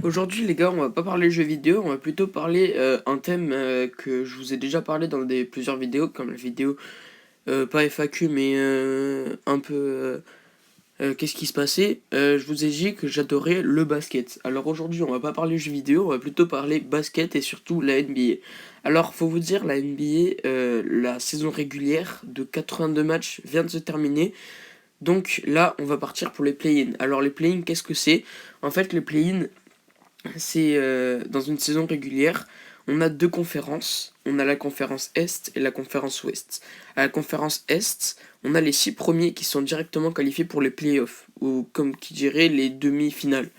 Aujourd'hui les gars, on va pas parler jeux vidéo, on va plutôt parler un thème que je vous ai déjà parlé dans plusieurs vidéos, comme la vidéo pas FAQ mais un peu qu'est-ce qui se passait. Je vous ai dit que j'adorais le basket. Alors aujourd'hui on va pas parler jeux vidéo, on va plutôt parler basket et surtout la NBA. Alors faut vous dire, la NBA, la saison régulière de 82 matchs vient de se terminer. Donc là on va partir pour les play-in. Alors les play-in, qu'est-ce que c'est? En fait les play-in, c'est dans une saison régulière, on a deux conférences. On a la conférence Est et la conférence Ouest. À la conférence Est, on a les 6 premiers qui sont directement qualifiés pour les playoffs, ou comme qui dirait les demi-finales.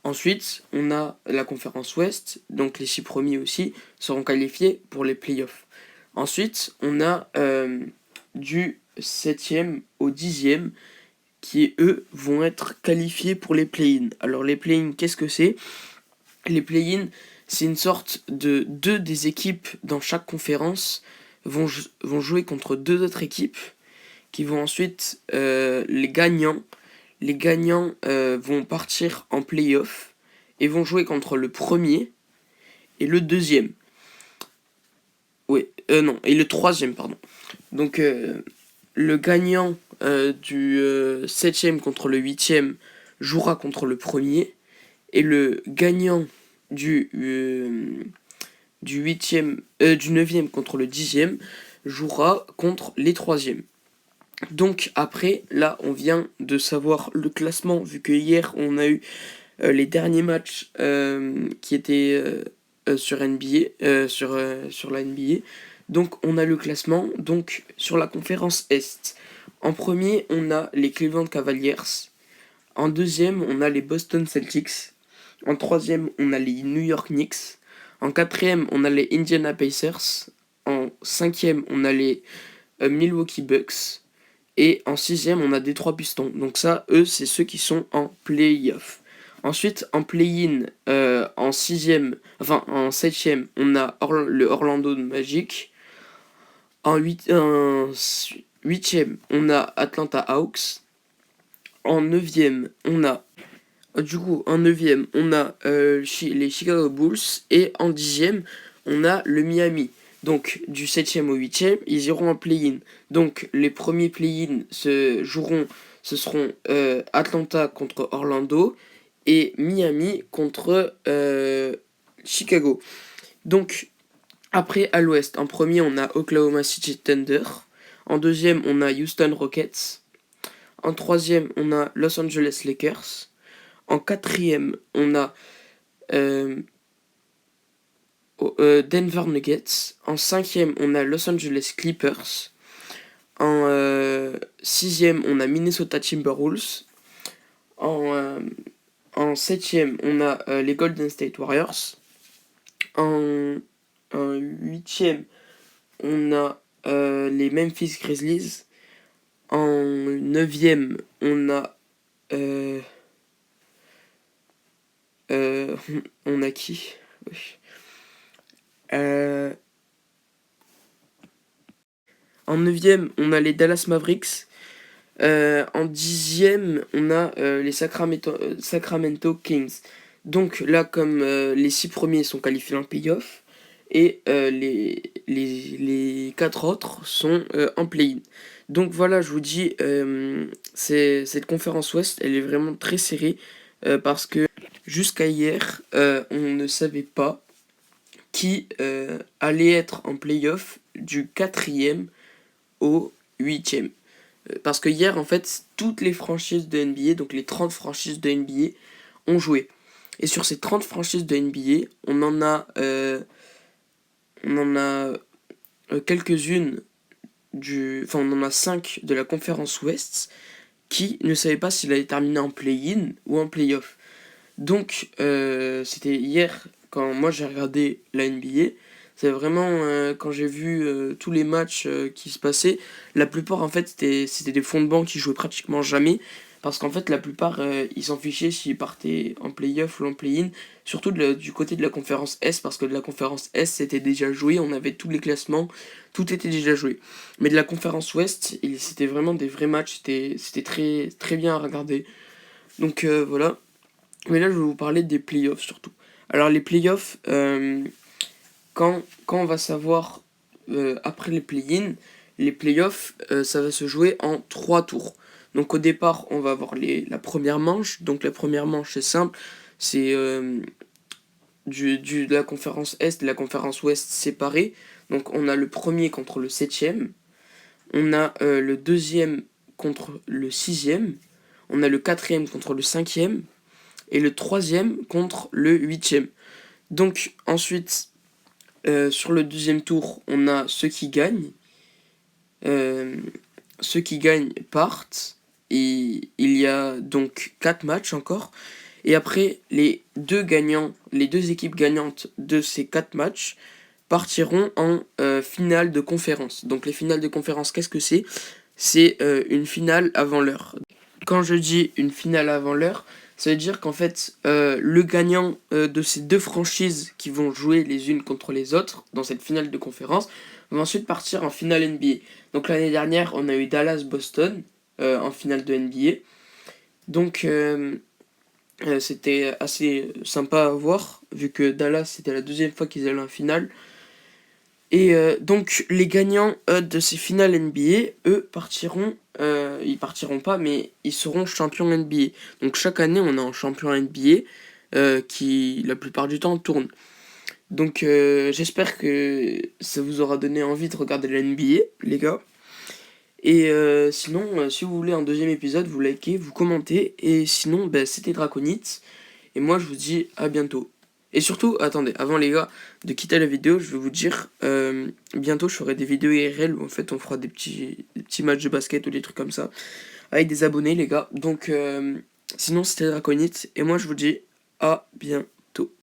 Ensuite, on a la conférence Ouest, donc les 6 premiers aussi seront qualifiés pour les playoffs. Ensuite, on a du 7e au 10e qui, eux, vont être qualifiés pour les play-in. Alors les play-in, qu'est-ce que c'est? Les play-in, c'est une sorte de deux des équipes dans chaque conférence vont jouer contre deux autres équipes qui vont ensuite les gagnants. Les gagnants vont partir en play-off et vont jouer contre le premier et le deuxième. Oui, non, et le troisième, pardon. Donc le gagnant du 7e contre le 8e jouera contre le premier et le gagnant du 8e, du 9e contre le 10e jouera contre les 3e. Donc après, là, on vient de savoir le classement, vu que hier, on a eu les derniers matchs qui étaient sur NBA, sur la NBA. Donc on a le classement. Donc sur la conférence Est, en premier, on a les Cleveland Cavaliers. En deuxième, on a les Boston Celtics. En troisième, on a les New York Knicks. En quatrième, on a les Indiana Pacers. En cinquième, on a les Milwaukee Bucks. Et en sixième, on a Detroit Pistons. Donc ça, eux, c'est ceux qui sont en play-off. Ensuite, en play-in, en sixième, enfin en septième, on a le Orlando Magic. En huitième, on a Atlanta Hawks. En neuvième, on a en 9e, on a les Chicago Bulls. Et en 10e, on a le Miami. Donc, du 7e au 8e, ils iront en play-in. Donc, les premiers play-in ce seront Atlanta contre Orlando et Miami contre Chicago. Donc, après, à l'ouest, en premier, on a Oklahoma City Thunder. En deuxième, on a Houston Rockets. En troisième, on a Los Angeles Lakers. En quatrième, on a Denver Nuggets. En cinquième, on a Los Angeles Clippers. En sixième, on a Minnesota Timberwolves. En septième, on a les Golden State Warriors. En huitième, on a les Memphis Grizzlies. En neuvième, on a on a qui? En neuvième, on a les Dallas Mavericks. En dixième, on a les Sacramento Kings. Donc là, comme les 6 premiers sont qualifiés en playoff, et les 4 autres sont en play-in. Donc voilà, je vous dis, cette conférence Ouest, elle est vraiment très serrée, parce que jusqu'à hier, on ne savait pas qui allait être en play-off du 4e au 8e. Parce que hier, en fait, toutes les franchises de NBA, donc les 30 franchises de NBA, ont joué. Et sur ces 30 franchises de NBA, on en a quelques-unes on en a 5 de la conférence Ouest qui ne savaient pas s'il allait terminer en play-in ou en play-off. Donc, c'était hier, quand moi j'ai regardé la NBA, c'est vraiment quand j'ai vu tous les matchs qui se passaient, la plupart en fait c'était des fonds de banc qui jouaient pratiquement jamais, parce qu'en fait la plupart ils s'en fichaient s'ils partaient en play-off ou en play-in, surtout du côté de la conférence S, parce que de la conférence S c'était déjà joué, on avait tous les classements, tout était déjà joué. Mais de la conférence Ouest, c'était vraiment des vrais matchs, c'était très, très bien à regarder. Donc voilà. Mais là, je vais vous parler des playoffs surtout. Alors, les playoffs, quand on va savoir après les play-in, les playoffs, ça va se jouer en 3 tours. Donc, au départ, on va avoir la première manche. Donc, la première manche, c'est simple. C'est de la conférence Est et la conférence Ouest séparées. Donc, on a le premier contre le septième. On a le deuxième contre le sixième. On a le quatrième contre le cinquième. Et le troisième contre le huitième. Donc ensuite, sur le deuxième tour, on a ceux qui gagnent. Ceux qui gagnent partent. Et il y a donc 4 matchs encore. Et après, les deux équipes gagnantes de ces 4 matchs partiront en finale de conférence. Donc les finales de conférence, qu'est-ce que c'est? C'est une finale avant l'heure. Quand je dis une finale avant l'heure, ça veut dire qu'en fait, le gagnant de ces deux franchises qui vont jouer les unes contre les autres dans cette finale de conférence va ensuite partir en finale NBA. Donc l'année dernière, on a eu Dallas-Boston en finale de NBA. Donc c'était assez sympa à voir, vu que Dallas, c'était la deuxième fois qu'ils allaient en finale. Et donc les gagnants de ces finales NBA, eux ils partiront pas, mais ils seront champions NBA. Donc chaque année on a un champion NBA qui la plupart du temps tourne. Donc j'espère que ça vous aura donné envie de regarder la NBA, les gars. Et sinon, si vous voulez un deuxième épisode, vous likez, vous commentez. Et sinon, c'était Draconite. Et moi je vous dis à bientôt. Et surtout, attendez, avant les gars de quitter la vidéo, je vais vous dire, bientôt je ferai des vidéos IRL où en fait on fera des petits matchs de basket ou des trucs comme ça, avec des abonnés les gars. Donc sinon c'était Draconite, et moi je vous dis à bientôt.